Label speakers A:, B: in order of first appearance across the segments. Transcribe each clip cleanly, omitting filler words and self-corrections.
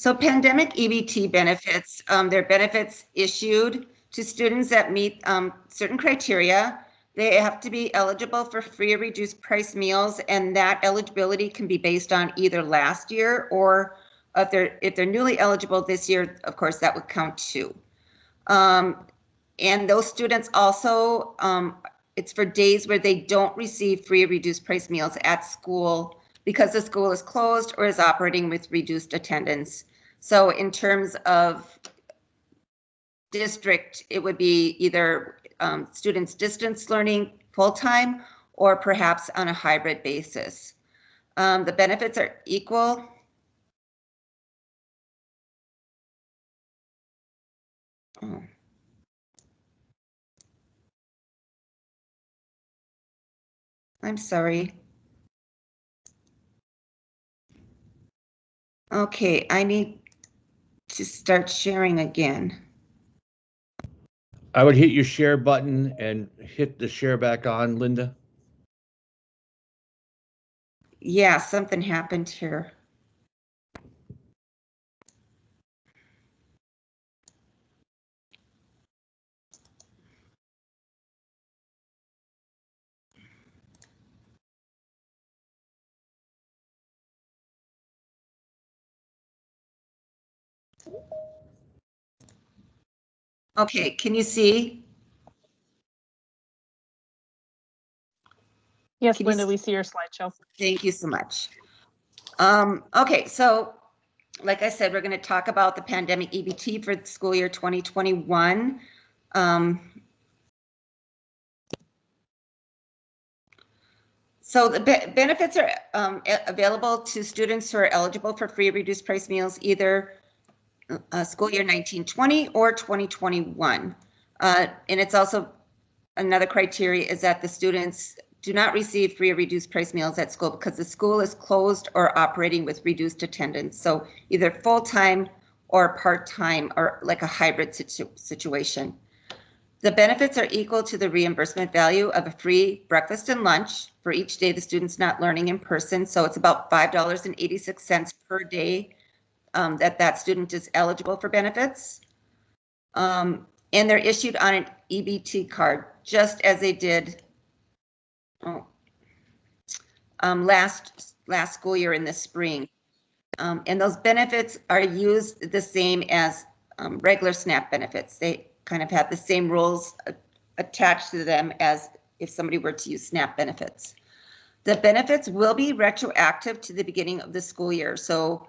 A: So pandemic EBT benefits, they're benefits issued to students that meet certain criteria. They have to be eligible for free or reduced price meals, and that eligibility can be based on either last year or if they're newly eligible this year, of course, that would count too. And those students also, it's for days where they don't receive free or reduced price meals at school because the school is closed or is operating with reduced attendance. So in terms of district, it would be either students distance learning full-time or perhaps on a hybrid basis. The benefits are equal. Oh. I'm sorry. Okay, I need to start sharing again.
B: I would hit your share button and hit the share back on, Linda.
A: Yeah, something happened here. Okay, can you see?
C: Yes, Linda, we see your slideshow.
A: Thank you so much. Okay, so like I said, we're going to talk about the pandemic EBT for the school year 2021. So the benefits are available to students who are eligible for free reduced price meals, either school year 1920 or 2021. And it's also another criteria is that the students do not receive free or reduced price meals at school because the school is closed or operating with reduced attendance. So either full-time or part-time or like a hybrid situation. The benefits are equal to the reimbursement value of a free breakfast and lunch for each day the student's not learning in person. So it's about $5.86 per day that student is eligible for benefits. And they're issued on an EBT card, just as they did last school year in the spring. And those benefits are used the same as regular SNAP benefits. They kind of have the same rules attached to them as if somebody were to use SNAP benefits. The benefits will be retroactive to the beginning of the school year. So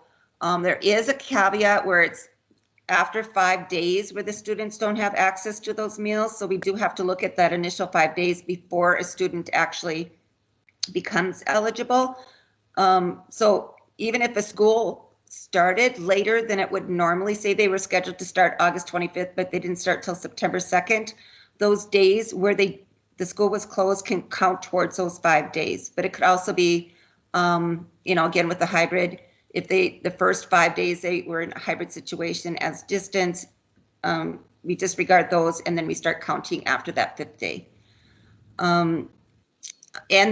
A: there is a caveat where it's after 5 days where the students don't have access to those meals. So we do have to look at that initial 5 days before a student actually becomes eligible. So even if a school started later than it would normally, say they were scheduled to start August 25th, but they didn't start till September 2nd, those days where the school was closed can count towards those 5 days. But it could also be, again, with the hybrid, if the first 5 days they were in a hybrid situation as distance, we disregard those and then we start counting after that 5th day. And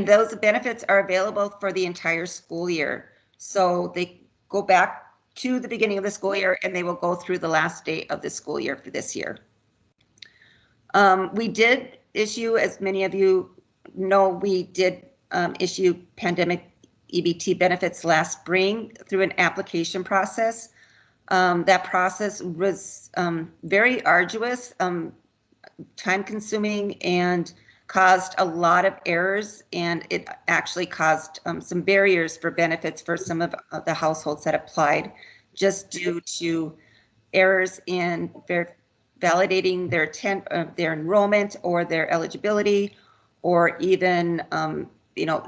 A: those benefits are available for the entire school year. So they go back to the beginning of the school year and they will go through the last day of the school year for this year. We did issue, as many of you know, we did issue pandemic EBT benefits last spring through an application process. That process was very arduous, time consuming, and caused a lot of errors, and it actually caused some barriers for benefits for some of the households that applied, just due to errors in validating their enrollment or their eligibility, or even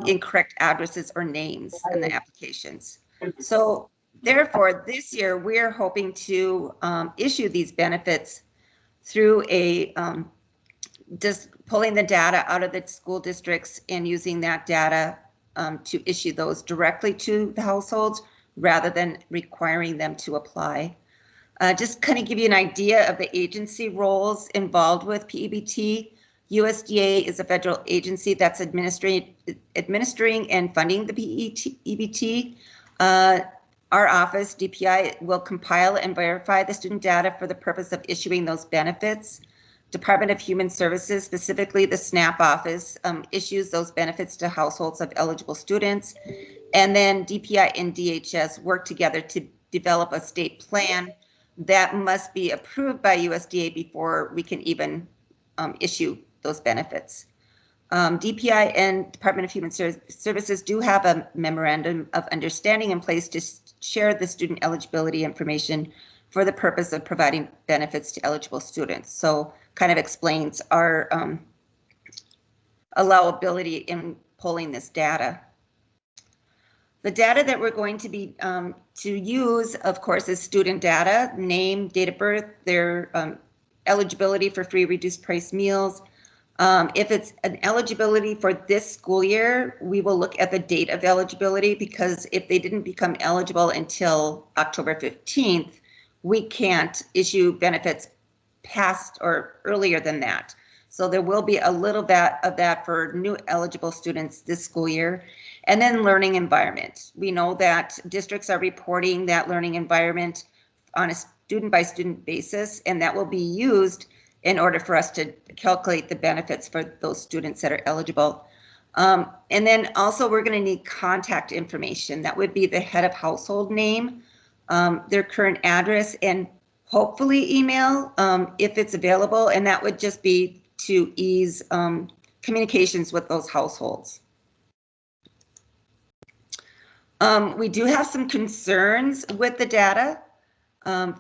A: incorrect addresses or names in the applications. So therefore, this year we're hoping to issue these benefits through a just pulling the data out of the school districts and using that data to issue those directly to the households rather than requiring them to apply. Just kind of give you an idea of the agency roles involved with PEBT. USDA is a federal agency that's administering and funding the EBT. Our office, DPI, will compile and verify the student data for the purpose of issuing those benefits. Department of Human Services, specifically the SNAP office, issues those benefits to households of eligible students. And then DPI and DHS work together to develop a state plan that must be approved by USDA before we can even issue those benefits. DPI and Department of Human Services do have a memorandum of understanding in place to share the student eligibility information for the purpose of providing benefits to eligible students. So kind of explains our allowability in pulling this data. The data that we're going to be to use, of course, is student data, name, date of birth, their eligibility for free reduced price meals. If it's an eligibility for this school year, we will look at the date of eligibility, because if they didn't become eligible until October 15th, we can't issue benefits past or earlier than that. So there will be a little bit of that for new eligible students this school year. And then learning environment. We know that districts are reporting that learning environment on a student by student basis, and that will be used in order for us to calculate the benefits for those students that are eligible. And then also we're going to need contact information. That would be the head of household name, their current address, and hopefully email if it's available. And that would just be to ease communications with those households. We do have some concerns with the data.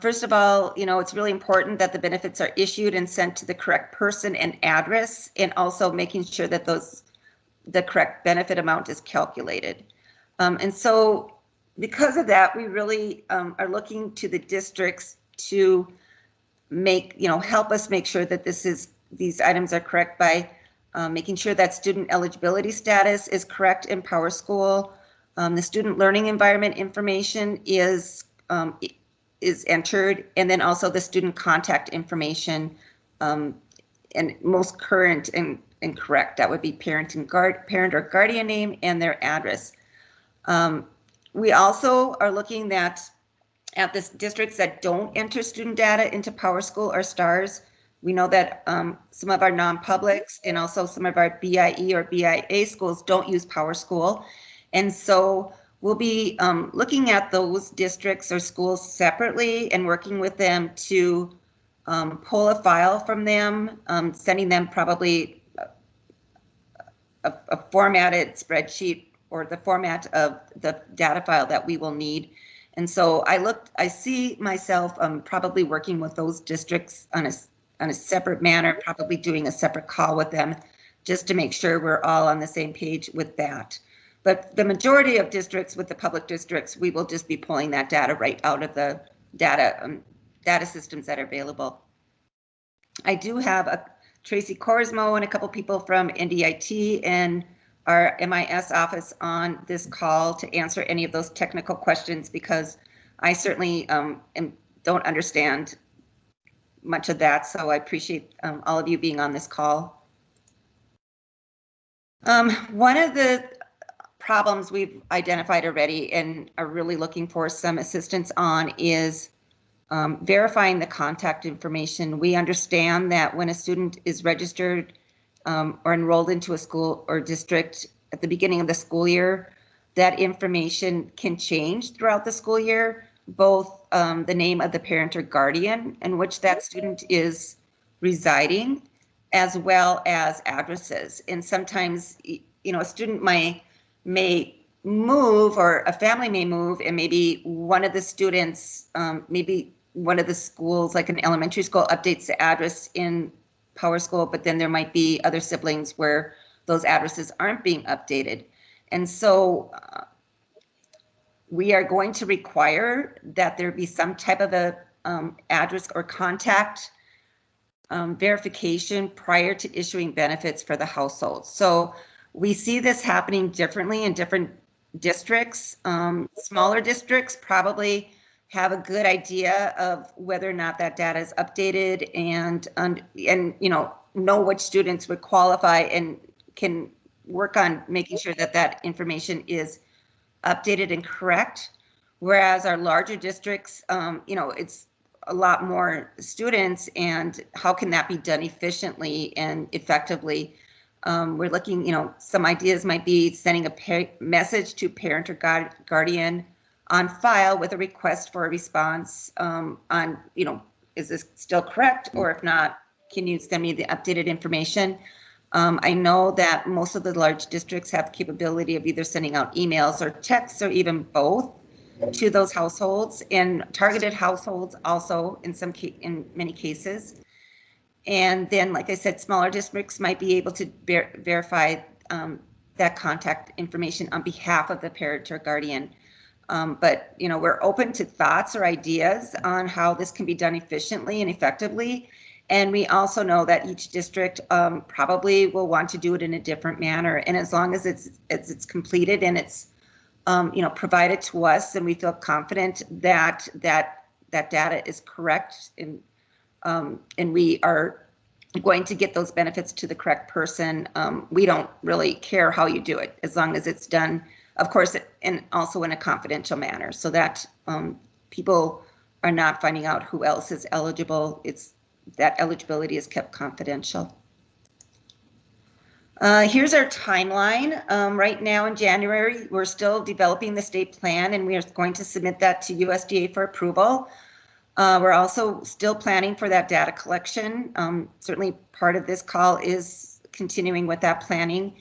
A: First of all, it's really important that the benefits are issued and sent to the correct person and address, and also making sure that the correct benefit amount is calculated. And so because of that, we really are looking to the districts to help us make sure that these items are correct by making sure that student eligibility status is correct in PowerSchool. The student learning environment information is entered, and then also the student contact information, and most current and correct. That would be parent or guardian name and their address. We also are looking at the districts that don't enter student data into PowerSchool or STARS. We know that some of our non-publics and also some of our BIE or BIA schools don't use PowerSchool. And so we'll be looking at those districts or schools separately and working with them to pull a file from them, sending them probably a formatted spreadsheet or the format of the data file that we will need. And so I see myself probably working with those districts on a separate manner, probably doing a separate call with them just to make sure we're all on the same page with that. But the majority of districts, with the public districts, we will just be pulling that data right out of the data systems that are available. I do have Tracy Corsmo and a couple people from NDIT and our MIS office on this call to answer any of those technical questions, because I certainly don't understand much of that. So I appreciate all of you being on this call. One of the problems we've identified already and are really looking for some assistance on is verifying the contact information. We understand that when a student is registered or enrolled into a school or district at the beginning of the school year, that information can change throughout the school year, both the name of the parent or guardian in which that student is residing, as well as addresses. And sometimes, a student may move, or a family may move, and maybe one of the students, maybe one of the schools, like an elementary school, updates the address in PowerSchool, but then there might be other siblings where those addresses aren't being updated. And so we are going to require that there be some type of a address or contact verification prior to issuing benefits for the household. So we see this happening differently in different districts. Smaller districts probably have a good idea of whether or not that data is updated, and know which students would qualify and can work on making sure that that information is updated and correct. Whereas our larger districts, it's a lot more students, and how can that be done efficiently and effectively? We're looking, some ideas might be sending a message to parent or guardian on file with a request for a response on, is this still correct? Or if not, can you send me the updated information? I know that most of the large districts have capability of either sending out emails or texts or even both to those households, and targeted households also in many cases. And then, like I said, smaller districts might be able to verify that contact information on behalf of the parent or guardian. But we're open to thoughts or ideas on how this can be done efficiently and effectively. And we also know that each district probably will want to do it in a different manner. And as long as it's completed and it's provided to us, and we feel confident that data is correct, and we are going to get those benefits to the correct person, we don't really care how you do it, as long as it's done, of course, and also in a confidential manner, so that people are not finding out who else is eligible. That eligibility is kept confidential. Here's our timeline. Right now in January, we're still developing the state plan, and we are going to submit that to USDA for approval. We're also still planning for that data collection. Certainly part of this call is continuing with that planning.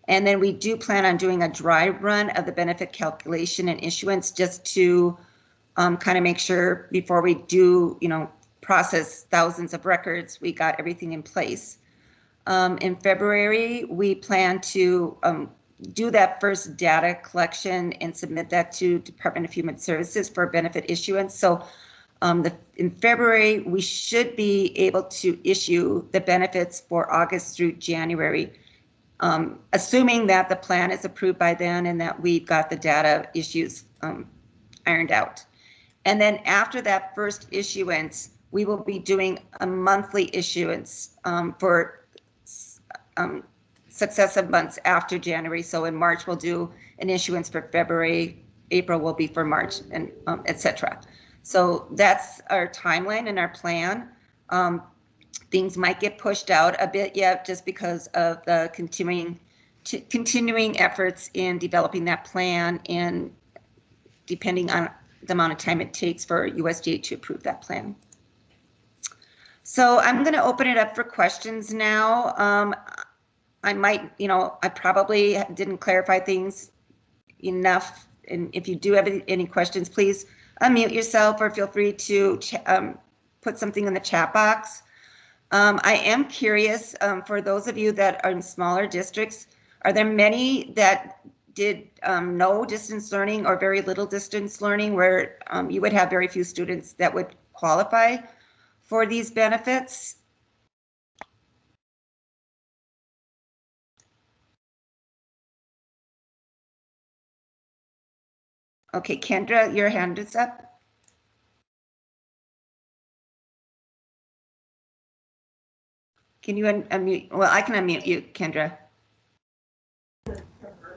A: And then we do plan on doing a dry run of the benefit calculation and issuance, just to kind of make sure before we do, process thousands of records, we got everything in place. In February, we plan to do that first data collection and submit that to Department of Human Services for benefit issuance. So in February, we should be able to issue the benefits for August through January, assuming that the plan is approved by then and that we've got the data issues ironed out. And then after that first issuance, we will be doing a monthly issuance for successive months after January. So in March, we'll do an issuance for February, April will be for March, and etc. So that's our timeline and our plan. Things might get pushed out a bit yet, just because of the continuing efforts in developing that plan, and depending on the amount of time it takes for USDA to approve that plan. So I'm going to open it up for questions now. I probably didn't clarify things enough, and if you do have any questions, please unmute yourself or feel free to put something in the chat box. I am curious, for those of you that are in smaller districts, are there many that did no distance learning or very little distance learning, where you would have very few students that would qualify for these benefits? Okay, Kendra, your hand is up. Can you unmute? Well, I can unmute you, Kendra.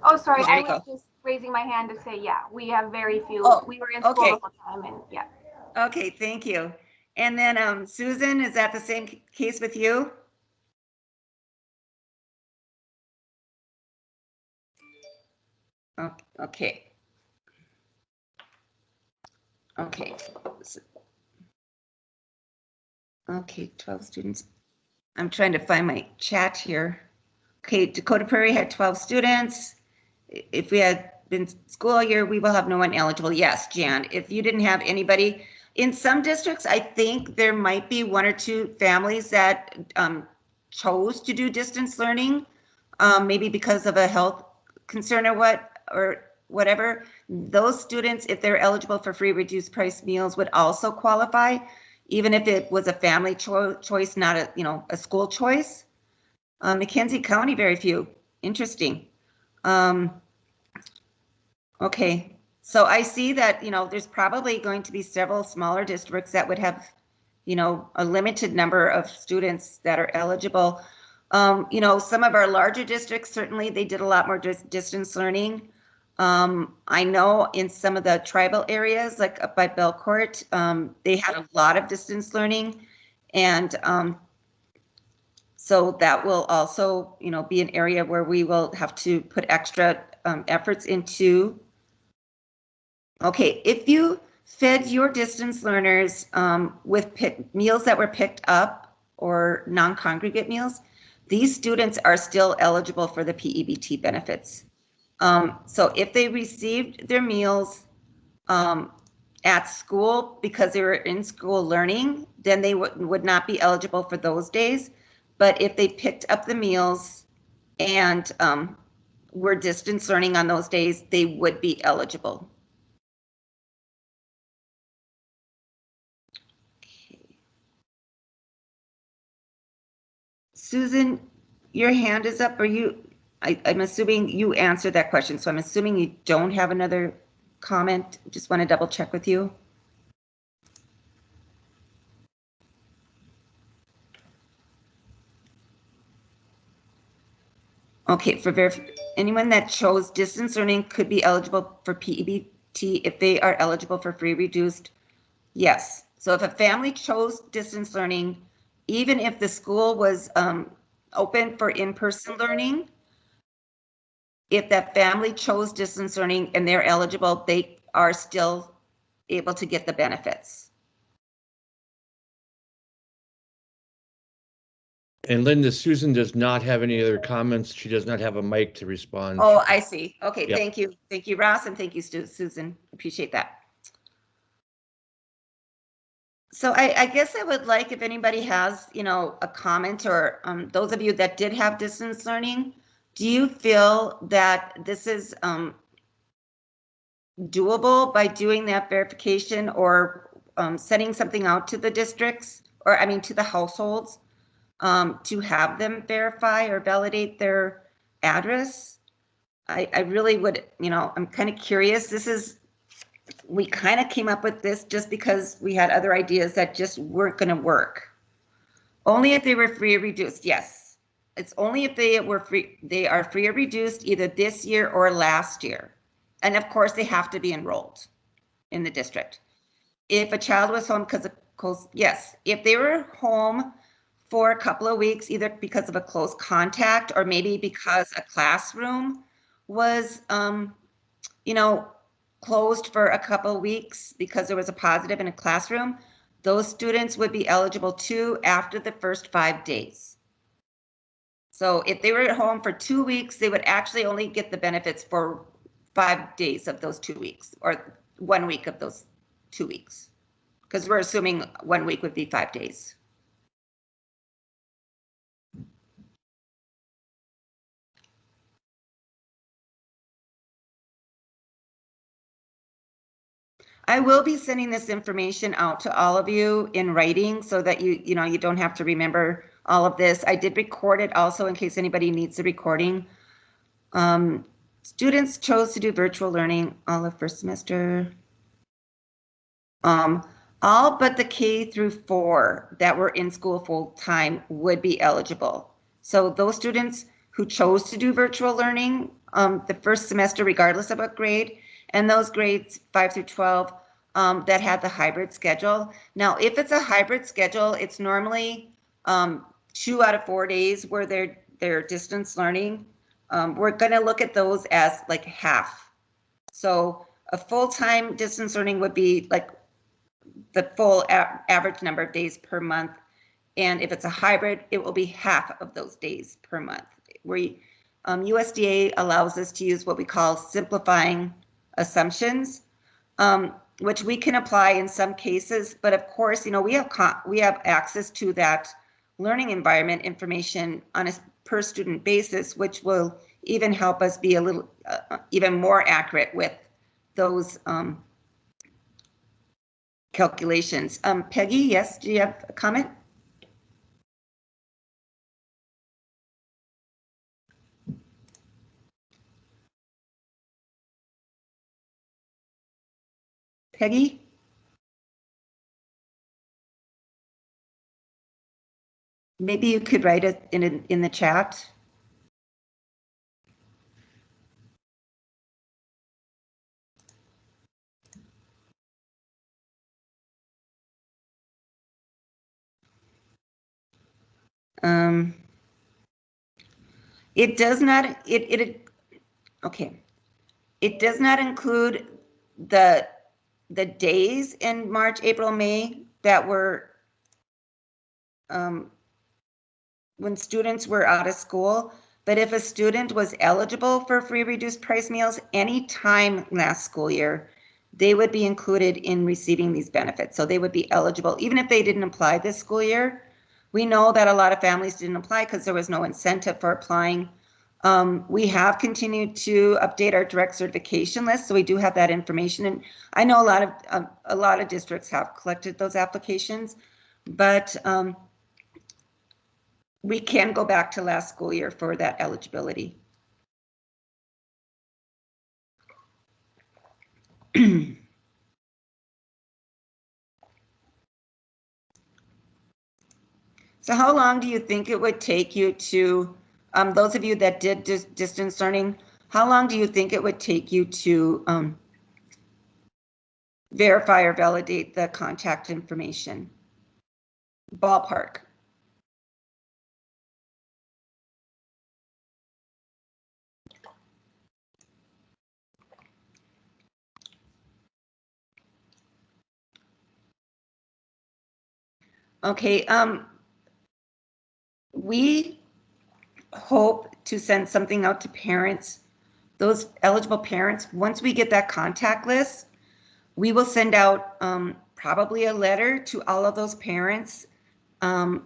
C: Oh, sorry, I was just raising my hand to say, yeah, we have very few. We were in school the whole time, and yeah.
A: Okay, thank you. And then Susan, is that the same case with you? Okay. Okay. Okay, 12 students. I'm trying to find my chat here. Okay, Dakota Prairie had 12 students. If we had been school all year, we will have no one eligible. Yes, Jan, if you didn't have anybody. In some districts, I think there might be one or two families that chose to do distance learning, maybe because of a health concern or whatever. Those students, if they're eligible for free reduced price meals, would also qualify, even if it was a family choice, not a school choice. McKenzie County, very few. Interesting. Okay, so I see that, there's probably going to be several smaller districts that would have, a limited number of students that are eligible. Some of our larger districts, certainly they did a lot more distance learning. I know in some of the tribal areas, like up by Belcourt, they had a lot of distance learning, and so that will also, be an area where we will have to put extra efforts into. Okay, if you fed your distance learners with meals that were picked up or non-congregate meals, these students are still eligible for the PEBT benefits. So if they received their meals at school because they were in school learning, then they would not be eligible for those days. But if they picked up the meals and were distance learning on those days, they would be eligible. Susan, your hand is up. I'm assuming you answered that question, so I'm assuming you don't have another comment. Just want to double check with you. Okay, anyone that chose distance learning could be eligible for PEBT if they are eligible for free reduced. Yes. So if a family chose distance learning, even if the school was open for in-person learning, if that family chose distance learning and they're eligible, they are still able to get the benefits.
B: And Linda, Susan does not have any other comments. She does not have a mic to respond.
A: Oh, I see. Okay,
B: Yep.
A: Thank you. Thank you, Ross, and thank you, Susan. Appreciate that. So I guess I would like if anybody has, a comment, or those of you that did have distance learning, do you feel that this is doable by doing that verification, or sending something out to the districts, or I mean to the households, to have them verify or validate their address? I really would, I'm kind of curious. We kind of came up with this just because we had other ideas that just weren't going to work. Only if they were free or reduced. Yes, it's only if they were free. They are free or reduced either this year or last year. And of course they have to be enrolled in the district. If a child was home yes, if they were home for a couple of weeks, either because of a close contact or maybe because a classroom was, closed for a couple of weeks because there was a positive in a classroom, those students would be eligible too after the first 5 days. So if they were at home for 2 weeks, they would actually only get the benefits for 5 days of those 2 weeks, or 1 week of those 2 weeks, because we're assuming 1 week would be 5 days. I will be sending this information out to all of you in writing so that you don't have to remember all of this. I did record it also in case anybody needs the recording. Students chose to do virtual learning all of first semester. All but the K through 4 that were in school full time would be eligible. So those students who chose to do virtual learning the first semester, regardless of what grade, and those grades 5 through 12 that had the hybrid schedule. Now, if it's a hybrid schedule, it's normally 2 out of 4 days where they're distance learning. We're going to look at those as like half. So a full-time distance learning would be like the full average number of days per month. And if it's a hybrid, it will be half of those days per month. USDA allows us to use what we call simplifying assumptions, which we can apply in some cases. But of course, we have access to that learning environment information on a per student basis, which will even help us be a little even more accurate with those calculations. Peggy, yes, do you have a comment? Peggy? Maybe you could write it in the chat. It does not, okay. It does not include the days in March, April, May that were when students were out of school. But if a student was eligible for free reduced price meals any time last school year, they would be included in receiving these benefits. So they would be eligible, even if they didn't apply this school year. We know that a lot of families didn't apply because there was no incentive for applying. We have continued to update our direct certification list, so we do have that information. And I know a lot of districts have collected those applications, but we can go back to last school year for that eligibility. So how long do you think it would take you to, those of you that did distance learning, how long do you think it would take you to verify or validate the contact information? Ballpark. Okay, we hope to send something out to parents, those eligible parents. Once we get that contact list, we will send out probably a letter to all of those parents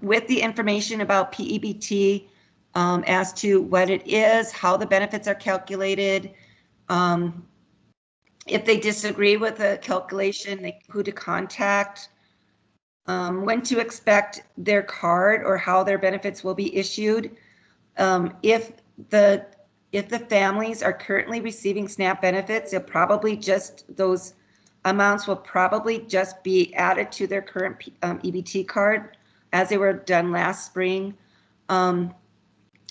A: with the information about PEBT as to what it is, how the benefits are calculated. If they disagree with the calculation, who to contact, when to expect their card or how their benefits will be issued. If the families are currently receiving SNAP benefits, they'll probably just, those amounts will probably just be added to their current EBT card as they were done last spring.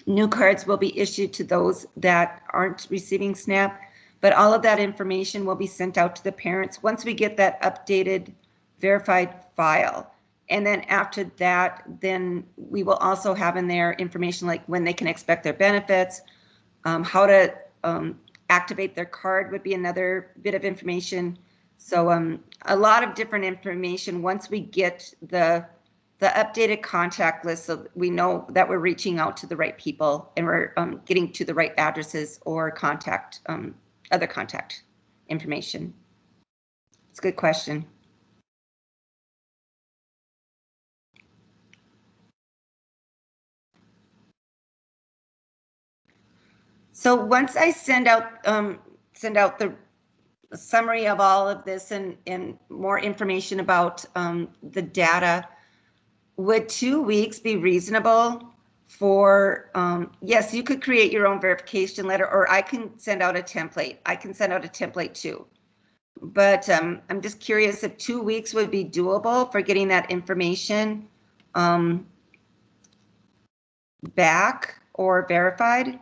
A: New cards will be issued to those that aren't receiving SNAP, but all of that information will be sent out to the parents once we get that updated verified file. And then after that, then we will also have in there information like when they can expect their benefits, how to activate their card would be another bit of information. So a lot of different information once we get the updated contact list, so we know that we're reaching out to the right people and we're getting to the right addresses or contact, other contact information. It's a good question. So once I send out the summary of all of this and more information about the data, would 2 weeks be reasonable for, yes, you could create your own verification letter, or I can send out a template. I can send out a template too. But I'm just curious if 2 weeks would be doable for getting that information back or verified.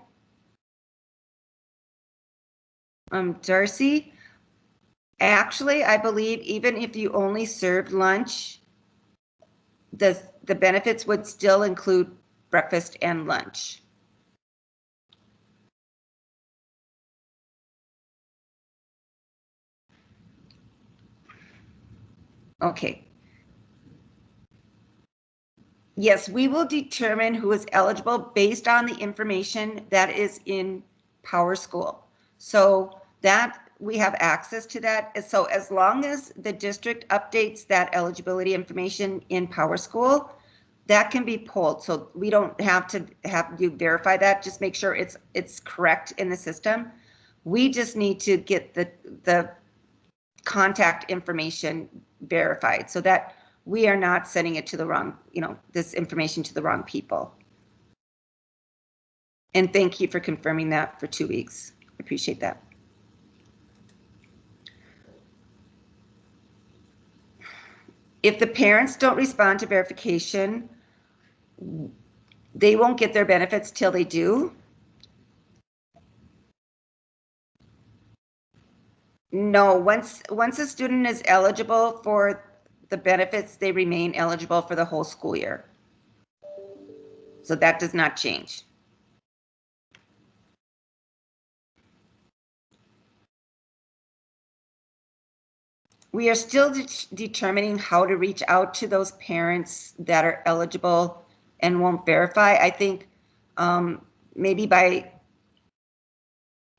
A: Darcy, actually, I believe even if you only served lunch, the benefits would still include breakfast and lunch. Okay. Yes, we will determine who is eligible based on the information that is in PowerSchool. So that we have access to that. So as long as the district updates that eligibility information in PowerSchool, that can be pulled. So we don't have to have you verify that. Just make sure it's correct in the system. We just need to get the contact information verified so that we are not sending it to the wrong, this information to the wrong people. And thank you for confirming that for 2 weeks. I appreciate that. If the parents don't respond to verification, they won't get their benefits till they do. No, once a student is eligible for the benefits, they remain eligible for the whole school year. So that does not change. We are still determining how to reach out to those parents that are eligible and won't verify. I think maybe by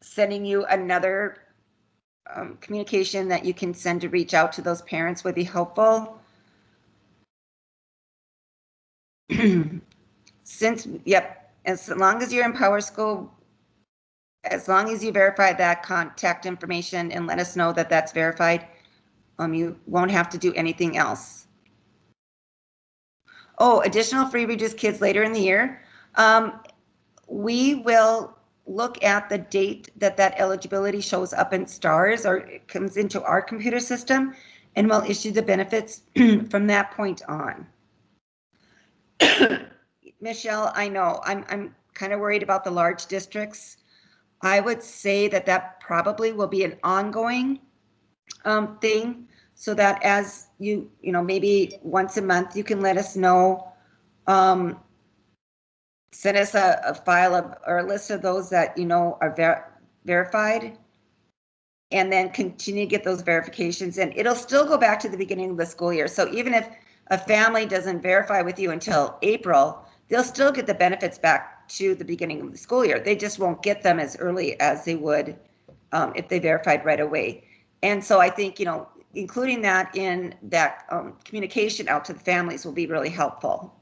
A: sending you another communication that you can send to reach out to those parents would be helpful. Since, yep, as long as you're in PowerSchool, as long as you verify that contact information and let us know that that's verified, you won't have to do anything else. Oh, additional free reduced kids later in the year. We will look at the date that that eligibility shows up in STARS or it comes into our computer system, and we'll issue the benefits from that point on. Michelle, I know I'm kind of worried about the large districts. I would say that that probably will be an ongoing thing, so that as you maybe once a month you can let us know, send us a file or a list of those that are verified, and then continue to get those verifications, and it'll still go back to the beginning of the school year. So even if a family doesn't verify with you until April, they'll still get the benefits back to the beginning of the school year. They just won't get them as early as they would if they verified right away. And so I think, including that in that communication out to the families will be really helpful.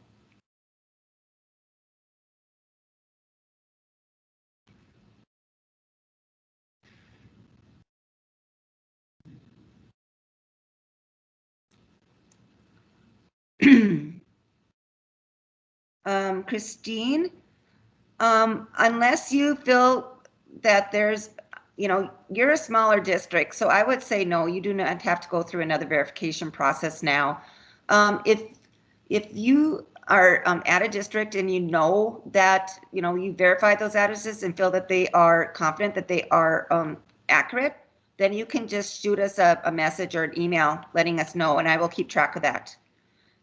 A: Christine, unless you feel that there's, you're a smaller district, so I would say no, you do not have to go through another verification process now. If you are at a district and you know that, you verified those addresses and feel that they are confident that they are accurate, then you can just shoot us a message or an email letting us know, and I will keep track of that.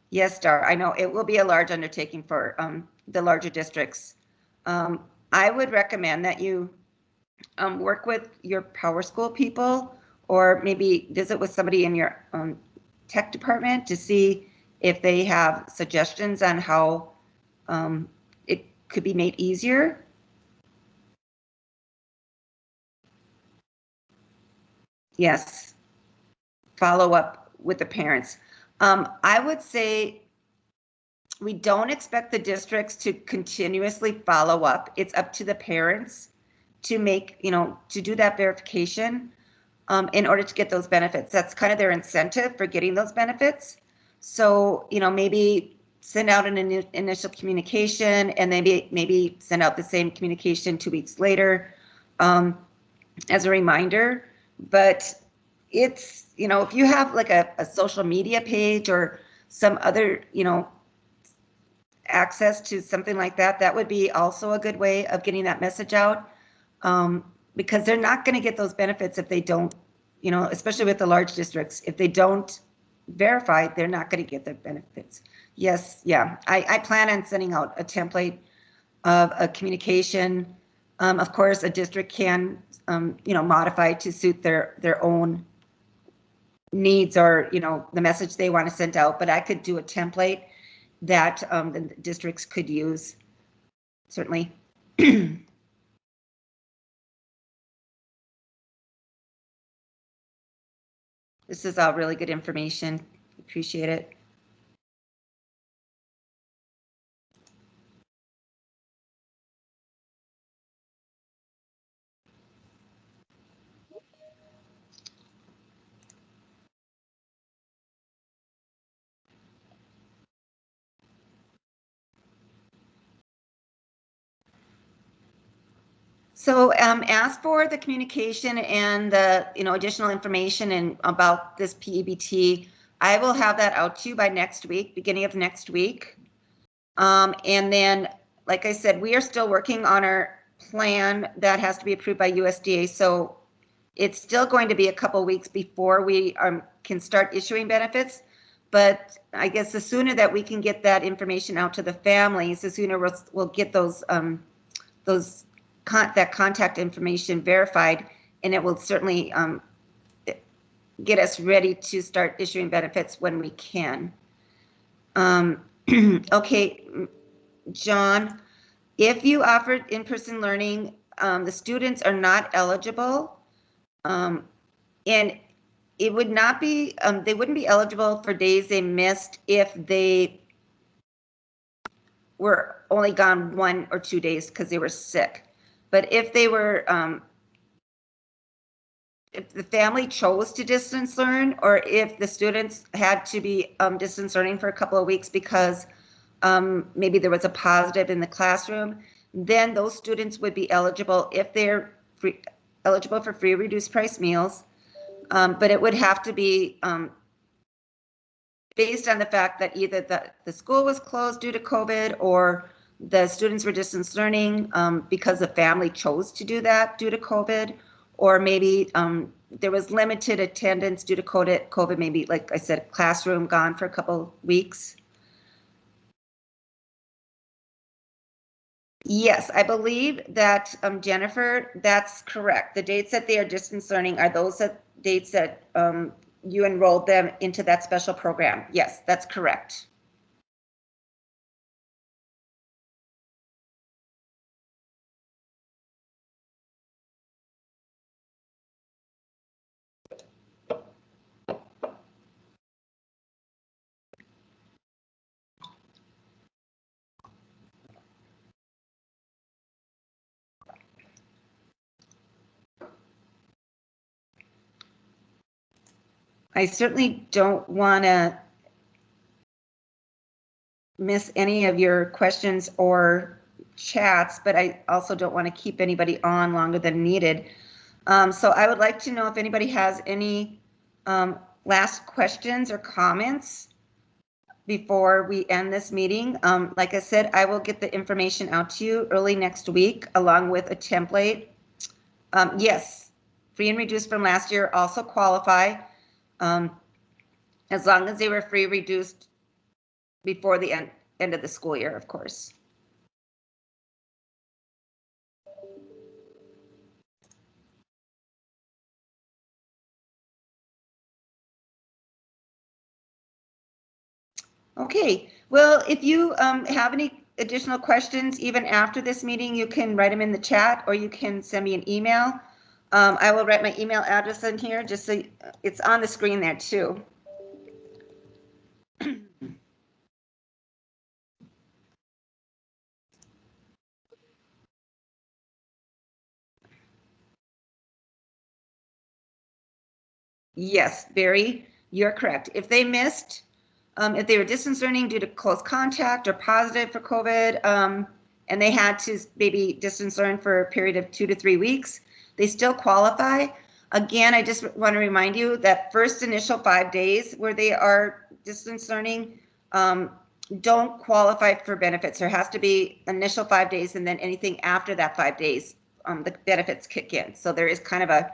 A: Yes, Dar, I know it will be a large undertaking for the larger districts. I would recommend that you work with your PowerSchool people, or maybe visit with somebody in your tech department to see if they have suggestions on how it could be made easier. Yes, follow up with the parents. I would say we don't expect the districts to continuously follow up. It's up to the parents to make, to do that verification in order to get those benefits. That's kind of their incentive for getting those benefits. So, maybe send out an initial communication, and maybe send out the same communication 2 weeks later as a reminder. But it's, if you have like a social media page or some other, access to something like that, that would be also a good way of getting that message out, because they're not going to get those benefits if they don't, especially with the large districts, if they don't verify, they're not going to get their benefits. Yes, yeah, I plan on sending out a template of a communication. Of course, a district can, modify to suit their own needs, or, the message they want to send out, but I could do a template that the districts could use, certainly. This is all really good information. Appreciate it. So as for the communication and the additional information and about this PEBT, I will have that out to you by next week, beginning of next week. And then, like I said, we are still working on our plan that has to be approved by USDA. So it's still going to be a couple weeks before we can start issuing benefits. but I guess the sooner that we can get that information out to the families, the sooner we'll get that contact information verified, and it will certainly get us ready to start issuing benefits when we can. Okay, John, if you offered in-person learning, the students are not eligible, and it would not be, they wouldn't be eligible for days they missed if they were only gone 1 or 2 days because they were sick. But if they were, if the family chose to distance learn, or if the students had to be distance learning for a couple of weeks because maybe there was a positive in the classroom, then those students would be eligible if they're eligible for free reduced price meals. But it would have to be based on the fact that either the school was closed due to COVID, or the students were distance learning because the family chose to do that due to COVID, or maybe there was limited attendance due to COVID, maybe, like I said, classroom gone for a couple weeks. Yes, I believe that, Jennifer, that's correct. The dates that they are distance learning are those dates that you enrolled them into that special program. Yes, that's correct. I certainly don't want to miss any of your questions or chats, but I also don't want to keep anybody on longer than needed. So I would like to know if anybody has any last questions or comments before we end this meeting. Like I said, I will get the information out to you early next week along with a template. Yes, free and reduced from last year also qualify, as long as they were free reduced before the end of the school year, of course. Okay, well, if you have any additional questions, even after this meeting, you can write them in the chat, or you can send me an email. I will write my email address in here, just so it's on the screen there too. Yes, Barry, you're correct. If they missed, if they were distance learning due to close contact or positive for COVID, and they had to maybe distance learn for a period of 2 to 3 weeks, they still qualify. Again, I just want to remind you that first initial 5 days where they are distance learning don't qualify for benefits. There has to be initial 5 days, and then anything after that 5 days, the benefits kick in. So there is kind of a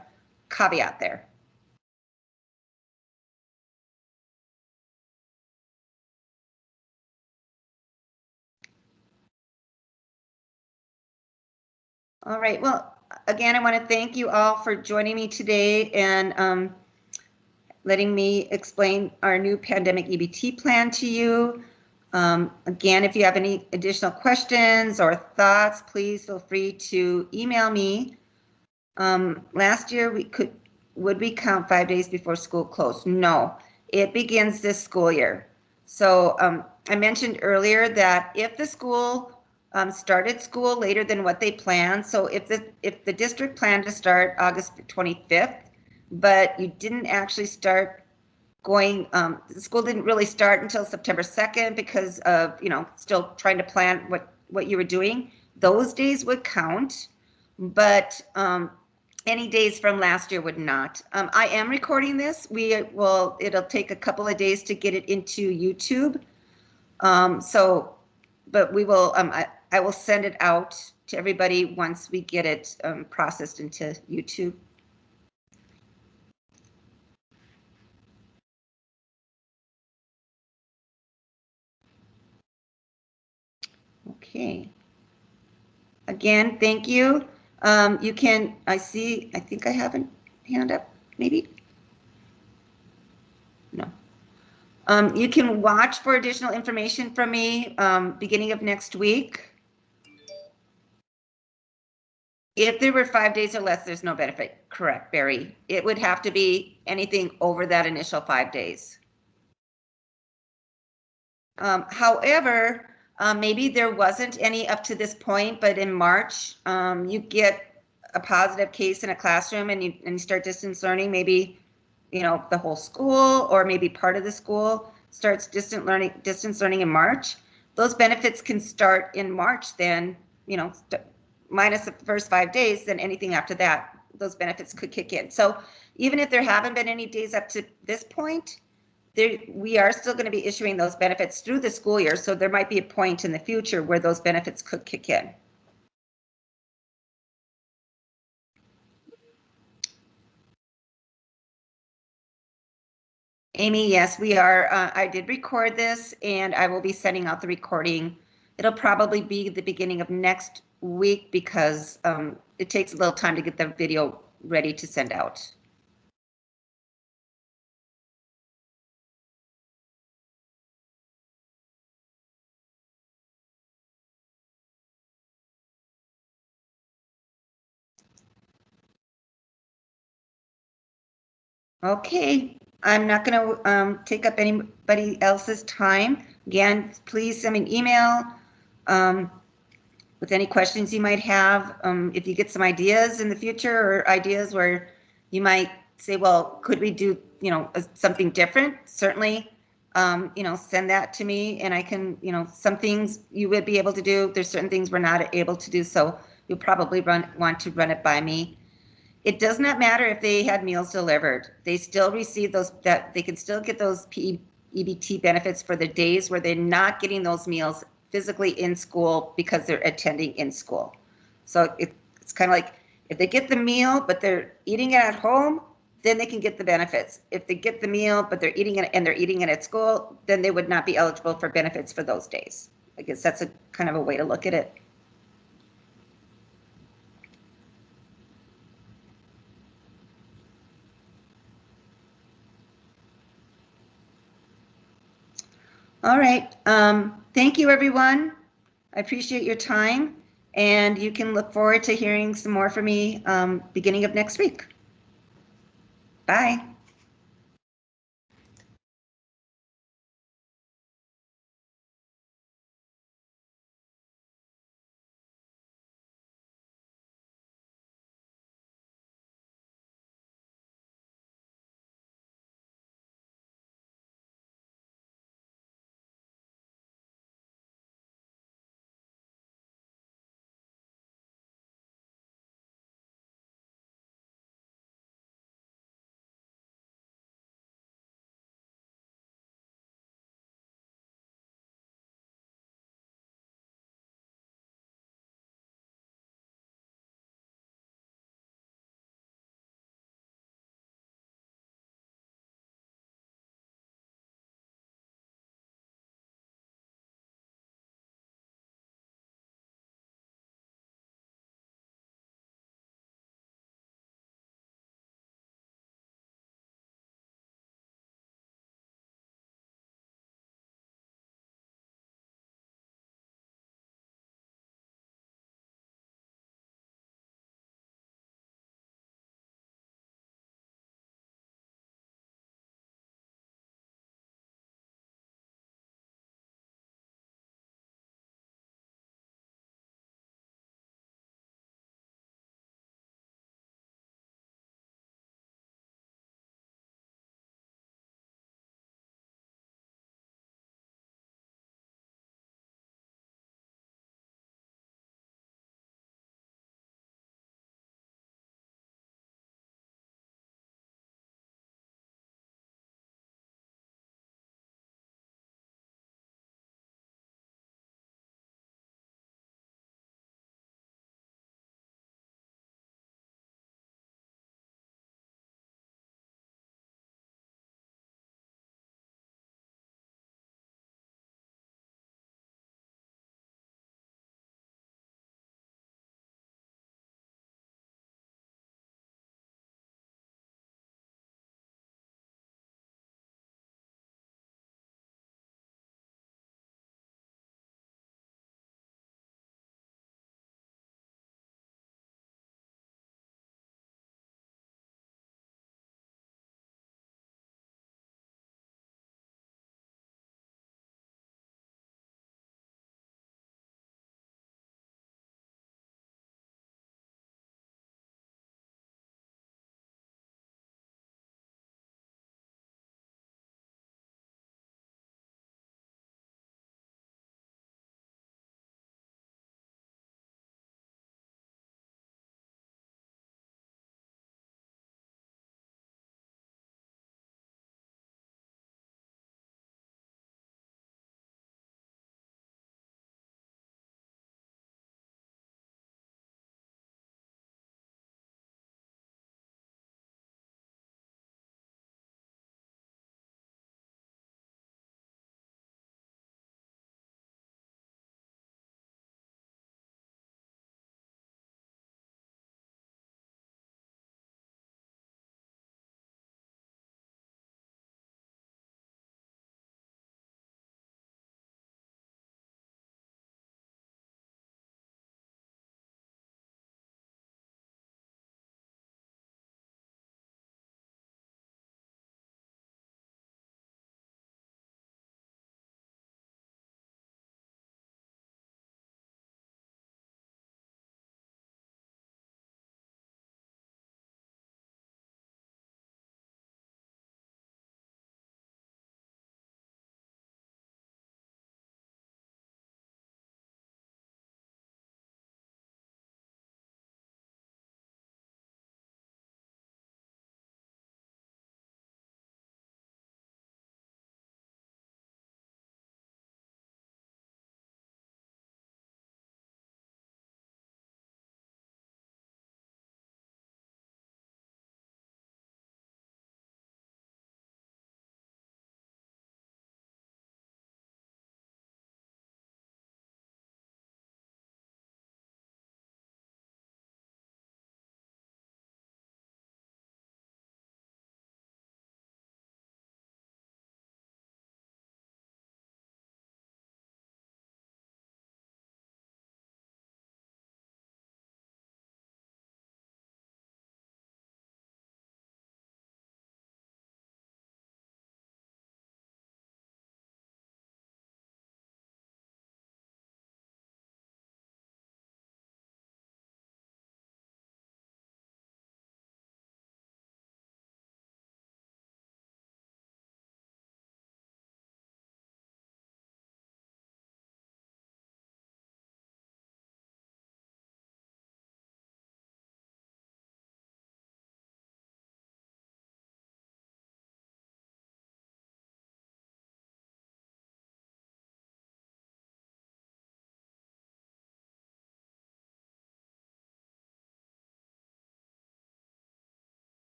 A: caveat there. All right, well, again, I want to thank you all for joining me today and letting me explain our new pandemic EBT plan to you. Again, if you have any additional questions or thoughts, please feel free to email me. Last year, would we count 5 days before school closed? No, it begins this school year. So I mentioned earlier that if the school started school later than what they planned, so if the district planned to start August 25th, but you didn't actually start going, the school didn't really start until September 2nd because of, still trying to plan what you were doing, those days would count, but any days from last year would not. I am recording this. It'll take a couple of days to get it into YouTube. But we will, I will send it out to everybody once we get it processed into YouTube. Okay. Again, thank you. You can, I think I have a hand up, maybe? No. You can watch for additional information from me beginning of next week. If there were 5 days or less, there's no benefit. Correct, Barry. It would have to be anything over that initial 5 days. However, maybe there wasn't any up to this point, but in March, you get a positive case in a classroom and you start distance learning, maybe, the whole school or maybe part of the school starts distance learning in March. Those benefits can start in March then, minus the first 5 days, then anything after that, those benefits could kick in. So even if there haven't been any days up to this point, we are still going to be issuing those benefits through the school year. So there might be a point in the future where those benefits could kick in. Amy, yes, we are. I did record this and I will be sending out the recording. It'll probably be the beginning of next week because it takes a little time to get the video ready to send out. Okay, I'm not going to take up anybody else's time. Again, please send me an email with any questions you might have. If you get some ideas in the future or ideas where you might say, well, could we do, something different? Certainly, send that to me and I can, some things you would be able to do. There's certain things we're not able to do. So you'll probably want to run it by me. It does not matter if they had meals delivered. They still receive they can still get those EBT benefits for the days where they're not getting those meals physically in school because they're attending in school. So it's kind of like if they get the meal, but they're eating it at home, then they can get the benefits. If they get the meal, but they're eating it and they're eating it at school, then they would not be eligible for benefits for those days. I guess that's a kind of a way to look at it. All right. Thank you, everyone. I appreciate your time, and you can look forward to hearing some more from me beginning of next week. Bye.